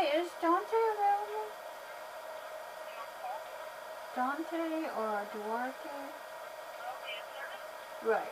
Hi, is Dante available? Dante or Duarte? Right.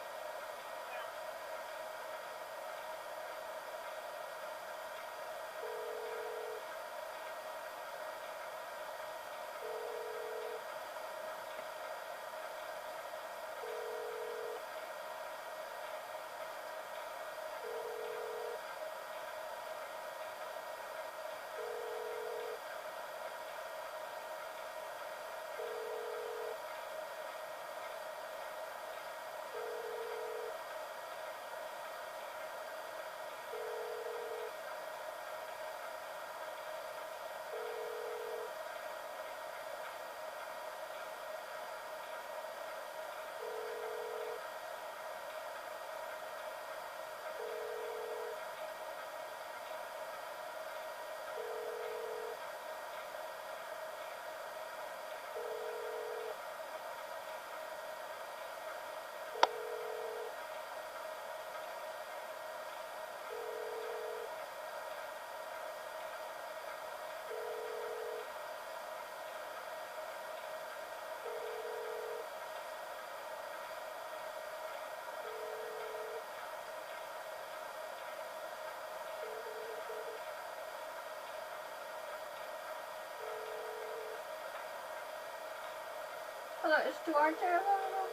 Hello, is Duarte available?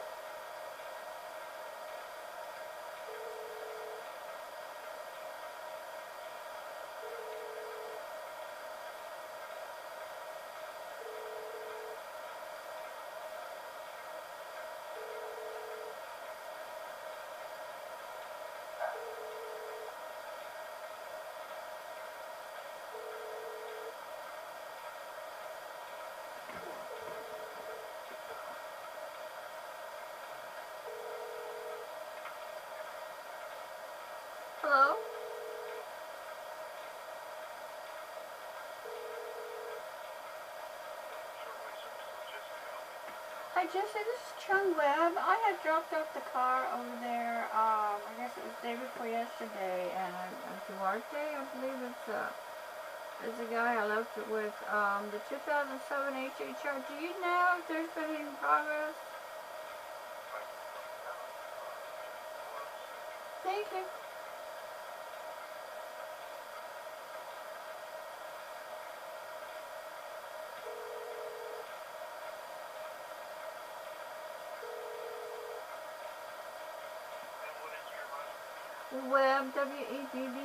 Hello? Hi Jesse, this is Chung Webb. I had dropped off the car over there, I guess it was the day before yesterday, and Duarte, I believe is the guy I left it with, the 2007 HHR. Do you know if there's been any progress? Thank you. Webb, W-E-B-B.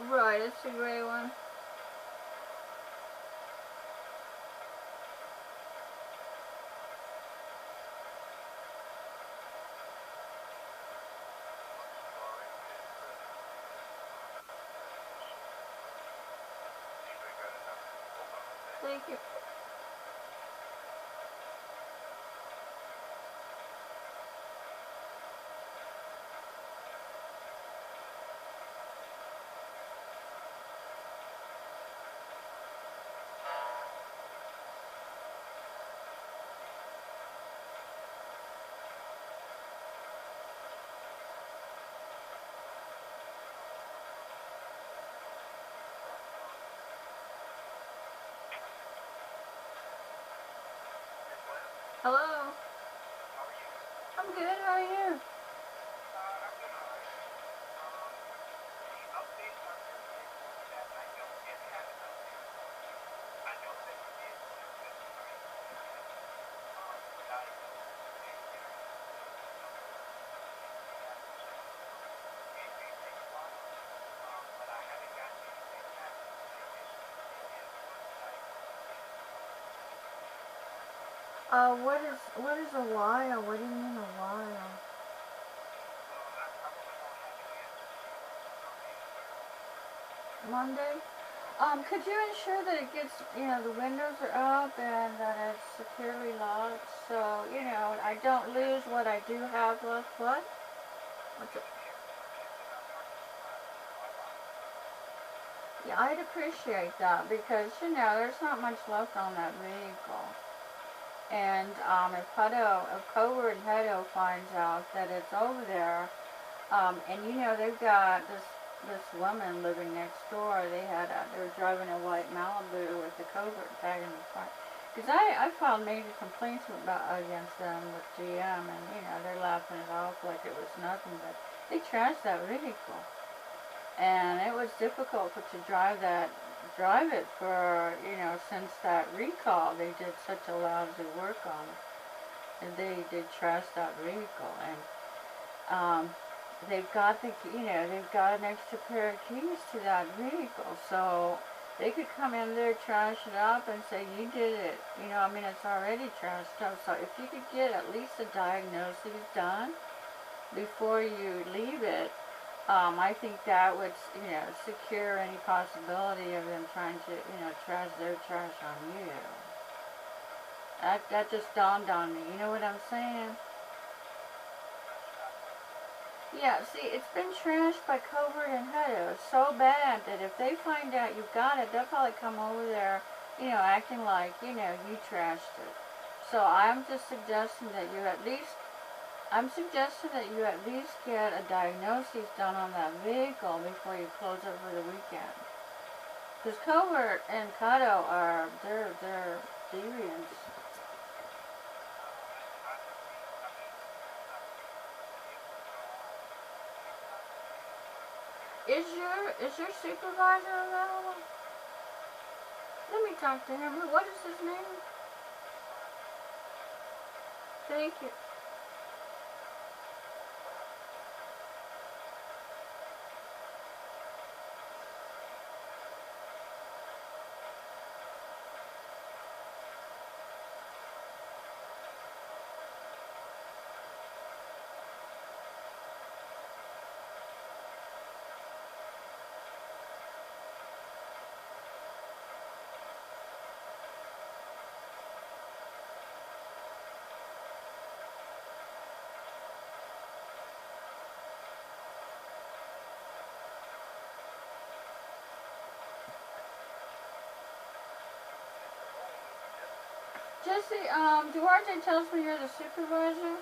Right, it's the gray one. Thank you. Hello? I'm good, how are you? What is a while? What do you mean a while? Monday? Could you ensure that it gets, the windows are up and that it's securely locked so, I don't lose what I do have left? What? Yeah, I'd appreciate that because, there's not much left on that vehicle. And if Covert and Hutto finds out that it's over there, and you know they've got this woman living next door. They were driving a white Malibu with the Covert tag in the front. Because I filed major complaints against them with GM, and you know they're laughing it off like it was nothing, but they trashed that vehicle, and it was difficult to drive it for, you know, since that recall. They did such a lousy work on it, and they trashed that vehicle, and they've got they've got an extra pair of keys to that vehicle, so they could come in there, trash it up, and say, you did it. You know, I mean, it's already trashed up. So if you could get at least a diagnosis done before you leave it, I think that would, you know, secure any possibility of them trying to, you know, trash their trash on you. That just dawned on me. You know what I'm saying? Yeah, see, it's been trashed by Covert and Hutto so bad that if they find out you got it, they'll probably come over there, you know, acting like, you know, you trashed it. So I'm suggesting that you at least get a diagnosis done on that vehicle before you close it for the weekend. Because Covert and Hutto they're deviants. Is your supervisor available? Let me talk to him. What is his name? Thank you. Jesse, Duarte tells me you're the supervisor.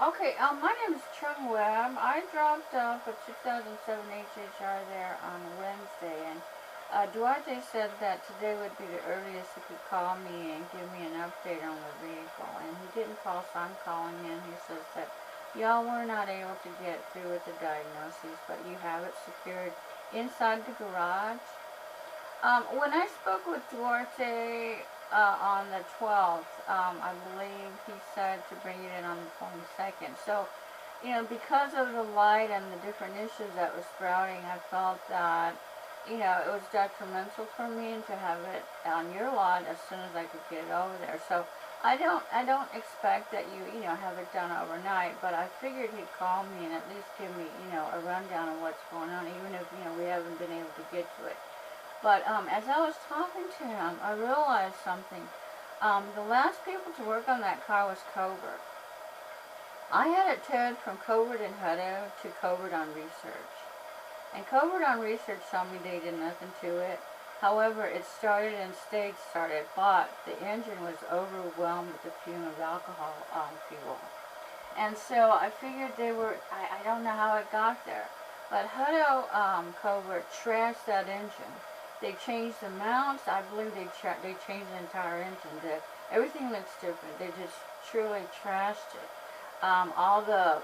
Okay, my name is Chung Webb. I dropped off a 2007 HHR there on Wednesday, and Duarte said that today would be the earliest he could call me and give me an update on the vehicle, and he didn't call, so I'm calling in. He says that y'all were not able to get through with the diagnosis, but you have it secured inside the garage. When I spoke with Duarte on the 12th, I believe he said to bring it in on the 22nd. So, you know, because of the light and the different issues that was sprouting, I felt that, you know, it was detrimental for me to have it on your lot as soon as I could get it over there. So I don't expect that you know, have it done overnight, but I figured he'd call me and at least give me, you know, a rundown of what's going on, even if, you know, we haven't been able to get to it. But as I was talking to him, I realized something. The last people to work on that car was Covert. I had it towed from Covert and Hutto to Covert on Research. And Covert on Research told me they did nothing to it. However, it started and stayed started, but the engine was overwhelmed with the fume of alcohol fuel. And so I figured they were, I don't know how it got there, but Hutto Covert trashed that engine. They changed the mounts. I believe they changed the entire engine. Everything looks different. They just truly trashed it. All the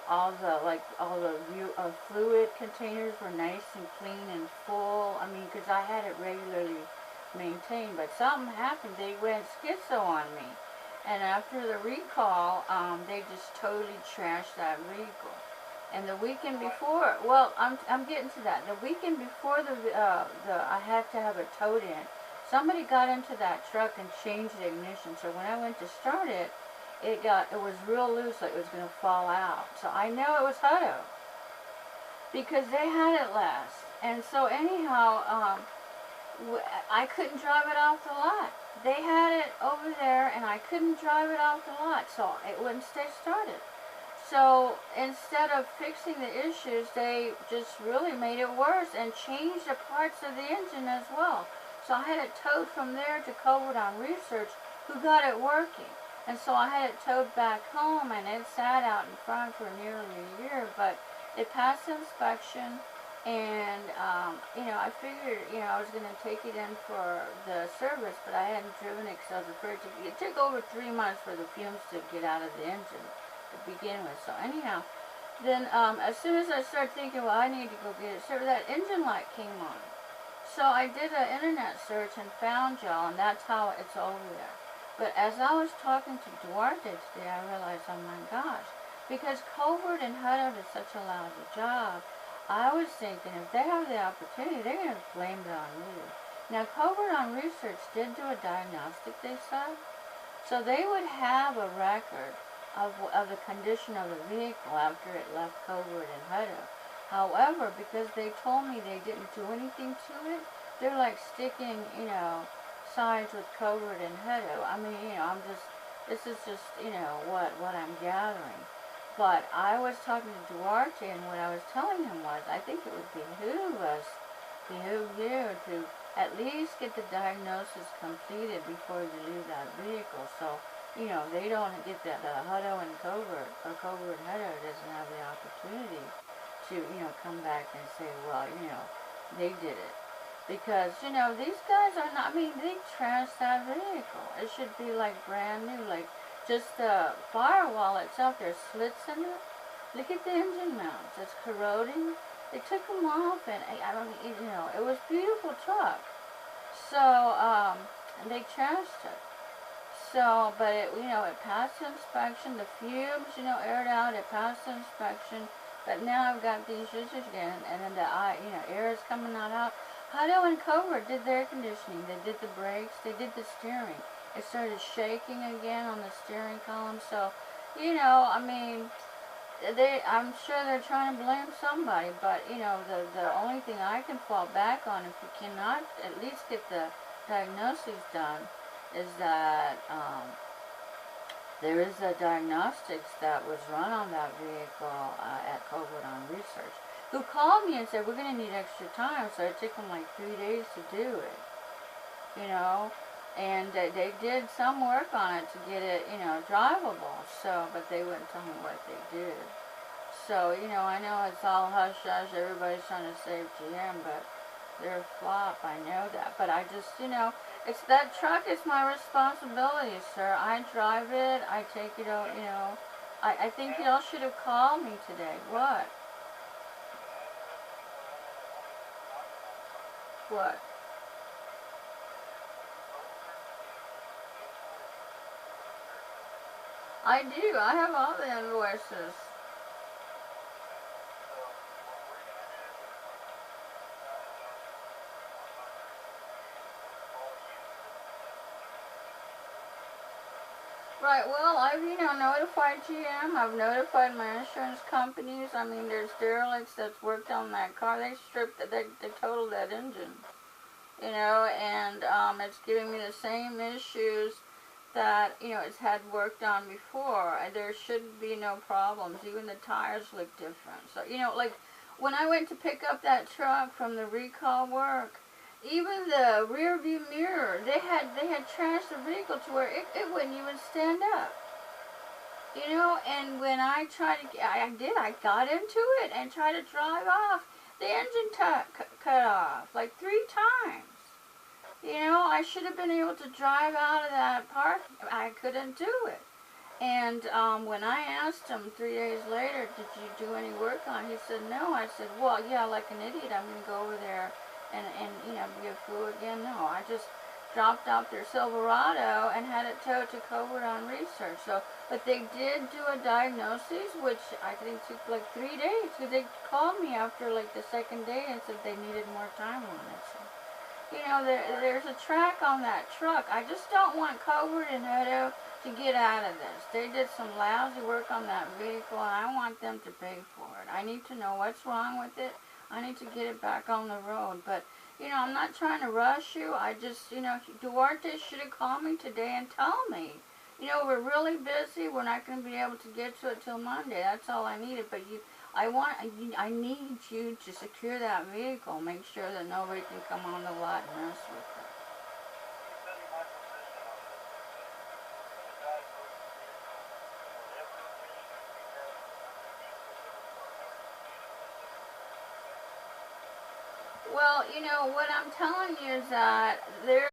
fluid containers were nice and clean and full. I mean, because I had it regularly maintained, but something happened. They went schizo on me, and after the recall, they just totally trashed that vehicle. And the weekend before, well, I'm getting to that. The weekend before I had to have it towed in. Somebody got into that truck and changed the ignition. So when I went to start it, it was real loose, like it was going to fall out. So I know it was Hutto because they had it last. And so anyhow, I couldn't drive it off the lot. They had it over there, and I couldn't drive it off the lot, so it wouldn't stay started. So instead of fixing the issues, they just really made it worse and changed the parts of the engine as well. So I had it towed from there to Covert on Research, who got it working. And so I had it towed back home, and it sat out in front for nearly a year, but it passed inspection. And, I figured, I was going to take it in for the service, but I hadn't driven it because I was afraid to. It took over 3 months for the fumes to get out of the engine to begin with. So anyhow, then as soon as I started thinking, well, I need to go get it serviced, that engine light came on. So I did an internet search and found y'all, and that's how it's over there. But as I was talking to Duarte today, I realized, oh my gosh, because Covert and Hutto did such a lousy job, I was thinking if they have the opportunity, they're going to blame it on me. Now, Covert on Research did do a diagnostic, they said. So they would have a record of the condition of the vehicle after it left Covert and Hutto. However, because they told me they didn't do anything to it, they're like sticking, signs with Covert and Hutto. I mean, this is just, what I'm gathering. But I was talking to Duarte, and what I was telling him was, I think it would behoove you to at least get the diagnosis completed before you leave that vehicle. So, they don't get that Hutto and Covert, or Covert and Hutto doesn't have the opportunity to, come back and say, well, they did it. Because, these guys are not, they trashed that vehicle. It should be like brand new, like just the firewall itself, there's slits in it. Look at the engine mounts, it's corroding. They took them off, and it was a beautiful truck. So, and they trashed it. So, but it passed inspection. The fumes, aired out. It passed inspection. But now I've got these issues again, and then the air is coming out. Hutto and Covert did the air conditioning. They did the brakes. They did the steering. It started shaking again on the steering column. So, I'm sure they're trying to blame somebody. But the only thing I can fall back on, if you cannot at least get the diagnosis done, is that there is a diagnostics that was run on that vehicle at Covert on Research, who called me and said, we're going to need extra time. So it took them like 3 days to do it, and they did some work on it to get it, drivable. So, but they wouldn't tell me what they did. So, I know it's all hush-hush, everybody's trying to save GM, but they're a flop, I know that. But I just, it's that truck is my responsibility, sir. I drive it, I take it out, I think y'all should have called me today. What? What? I do. I have all the invoices. Right, well, I've, notified GM. I've notified my insurance companies. There's derelicts that's worked on that car. They stripped it, they totaled that engine, and it's giving me the same issues that, it's had worked on before. There should be no problems. Even the tires look different. So, like when I went to pick up that truck from the recall work, even the rear view mirror, they had trashed the vehicle to where it wouldn't even stand up. And when I tried to, I got into it and tried to drive off, the engine cut off like 3 times. I should have been able to drive out of that park. I couldn't do it. And when I asked him 3 days later, did you do any work on it? He said, no. I said, well, yeah, like an idiot, I'm going to go over there and be a fool again. No, I just dropped off their Silverado and had it towed to Covert on Research. So, but they did do a diagnosis, which I think took like 3 days. So they called me after like the 2nd day and said they needed more time on it. So, there's a track on that truck. I just don't want Covert and Hutto to get out of this. They did some lousy work on that vehicle, and I want them to pay for it. I need to know what's wrong with it. I need to get it back on the road. But, I'm not trying to rush you. I just, Duarte should have called me today and told me. We're really busy. We're not going to be able to get to it till Monday. That's all I needed. But I need you to secure that vehicle. Make sure that nobody can come on the lot and mess with it. Well, you know, what I'm telling you is that there